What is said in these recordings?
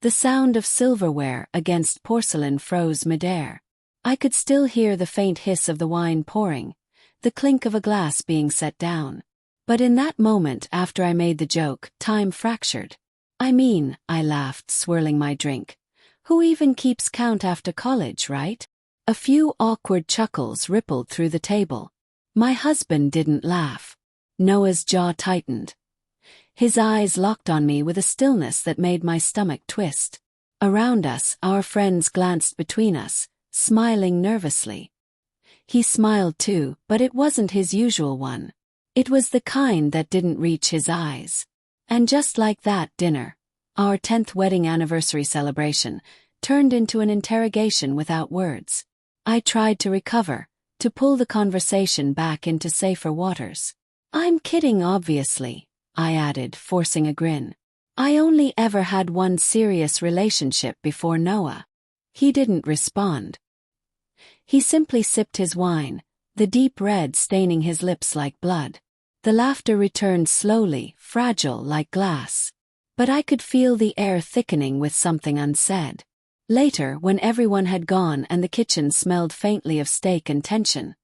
The sound of silverware against porcelain froze midair. I could still hear the faint hiss of the wine pouring, the clink of a glass being set down. But in that moment after I made the joke, time fractured. I laughed, swirling my drink. Who even keeps count after college, right? A few awkward chuckles rippled through the table. My husband didn't laugh. Noah's jaw tightened. His eyes locked on me with a stillness that made my stomach twist. Around us, our friends glanced between us, smiling nervously. He smiled too, but it wasn't his usual one. It was the kind that didn't reach his eyes. And just like that, dinner, our 10th wedding anniversary celebration, turned into an interrogation without words. I tried to recover, to pull the conversation back into safer waters. I'm kidding, obviously, I added, forcing a grin. I only ever had one serious relationship before Noah. He didn't respond. He simply sipped his wine, the deep red staining his lips like blood. The laughter returned slowly, fragile like glass. But I could feel the air thickening with something unsaid. Later, when everyone had gone and the kitchen smelled faintly of steak and tension,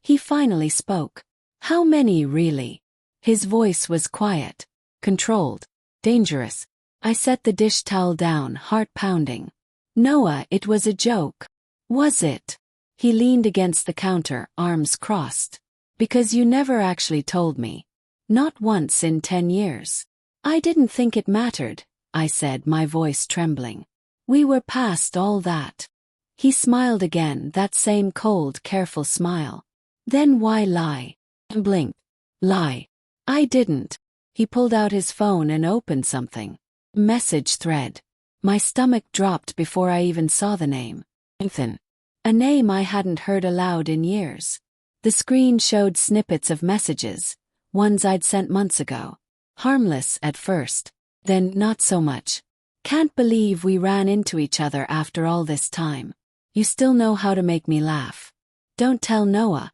he finally spoke. How many, really? His voice was quiet, controlled, dangerous. I set the dish towel down, heart pounding. Noah, it was a joke. Was it? He leaned against the counter, arms crossed. Because you never actually told me. Not once in 10 years. I didn't think it mattered, I said, my voice trembling. We were past all that. He smiled again, that same cold, careful smile. Then why lie? Blink. Lie. I didn't. He pulled out his phone and opened something. Message thread. My stomach dropped before I even saw the name. Ethan. A name I hadn't heard aloud in years. The screen showed snippets of messages, ones I'd sent months ago. Harmless at first, then not so much. Can't believe we ran into each other after all this time. You still know how to make me laugh. Don't tell Noah.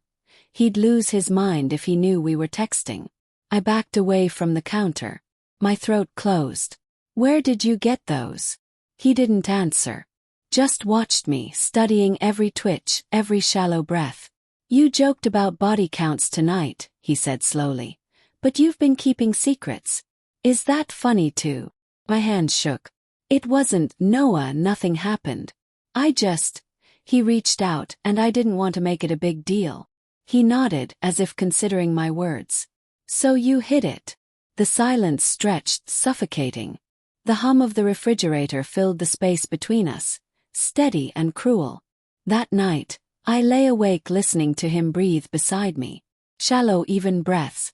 He'd lose his mind if he knew we were texting. I backed away from the counter. My throat closed. Where did you get those? He didn't answer. Just watched me, studying every twitch, every shallow breath. You joked about body counts tonight, he said slowly. But you've been keeping secrets. Is that funny too? My hands shook. It wasn't, Noah, nothing happened. He reached out, and I didn't want to make it a big deal. He nodded, as if considering my words. So you hid it. The silence stretched, suffocating. The hum of the refrigerator filled the space between us, steady and cruel. That night, I lay awake listening to him breathe beside me. Shallow, even breaths.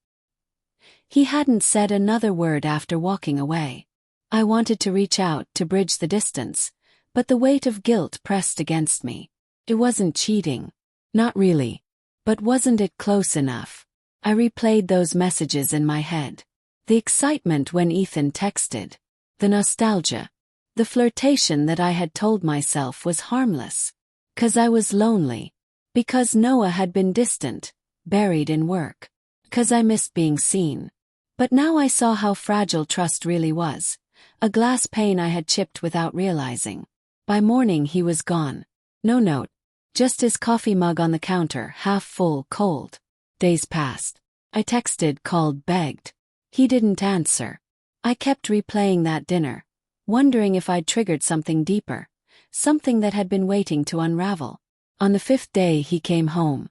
He hadn't said another word after walking away. I wanted to reach out to bridge the distance, but the weight of guilt pressed against me. It wasn't cheating. Not really. But wasn't it close enough? I replayed those messages in my head. The excitement when Ethan texted. The nostalgia. The flirtation that I had told myself was harmless. 'Cause I was lonely. Because Noah had been distant, buried in work. 'Cause I missed being seen. But now I saw how fragile trust really was. A glass pane I had chipped without realizing. By morning he was gone. No note. Just his coffee mug on the counter, half full, cold. Days passed. I texted, called, begged. He didn't answer. I kept replaying that dinner, wondering if I'd triggered something deeper, something that had been waiting to unravel. On the 5th day he came home.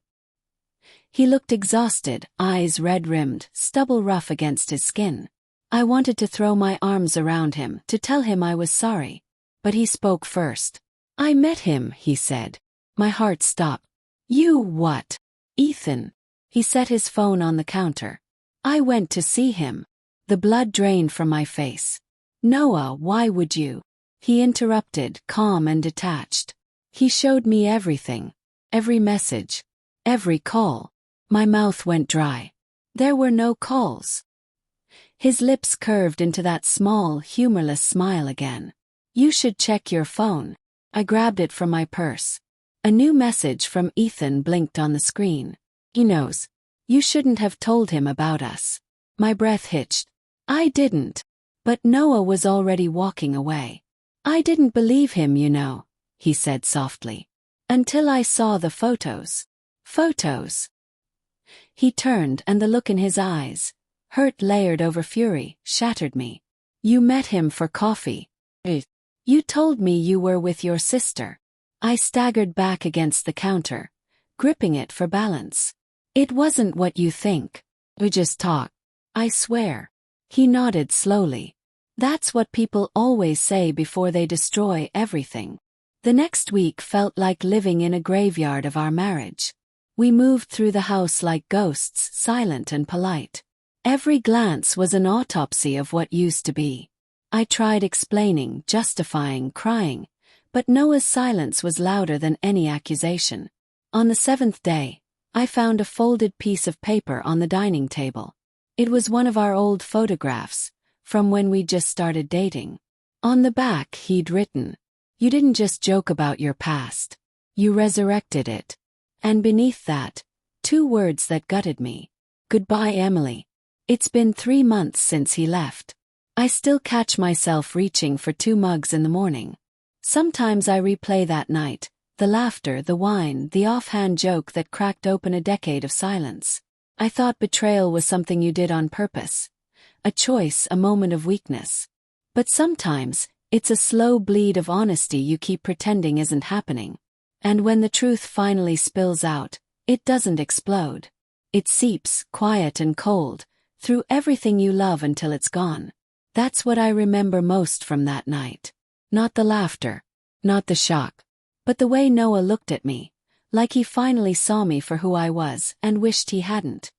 He looked exhausted, eyes red-rimmed, stubble rough against his skin. I wanted to throw my arms around him, to tell him I was sorry. But he spoke first. I met him, he said. My heart stopped. You what? Ethan. He set his phone on the counter. I went to see him. The blood drained from my face. Noah, why would you? He interrupted, calm and detached. He showed me everything. Every message. Every call. My mouth went dry. There were no calls. His lips curved into that small, humorless smile again. You should check your phone. I grabbed it from my purse. A new message from Ethan blinked on the screen. He knows. You shouldn't have told him about us. My breath hitched. I didn't. But Noah was already walking away. I didn't believe him, he said softly. Until I saw the photos. Photos. He turned and the look in his eyes, hurt layered over fury, shattered me. You met him for coffee. You told me you were with your sister. I staggered back against the counter, gripping it for balance. It wasn't what you think. We just talked. I swear. He nodded slowly. That's what people always say before they destroy everything. The next week felt like living in a graveyard of our marriage. We moved through the house like ghosts, silent and polite. Every glance was an autopsy of what used to be. I tried explaining, justifying, crying, but Noah's silence was louder than any accusation. On the 7th day, I found a folded piece of paper on the dining table. It was one of our old photographs, from when we just started dating. On the back he'd written, "You didn't just joke about your past. You resurrected it." And beneath that, 2 words that gutted me. "Goodbye, Emily." It's been 3 months since he left. I still catch myself reaching for 2 mugs in the morning. Sometimes I replay that night, the laughter, the wine, the offhand joke that cracked open a decade of silence. I thought betrayal was something you did on purpose. A choice, a moment of weakness. But sometimes, it's a slow bleed of honesty you keep pretending isn't happening. And when the truth finally spills out, it doesn't explode. It seeps, quiet and cold, through everything you love until it's gone. That's what I remember most from that night. Not the laughter, not the shock, but the way Noah looked at me, like he finally saw me for who I was and wished he hadn't.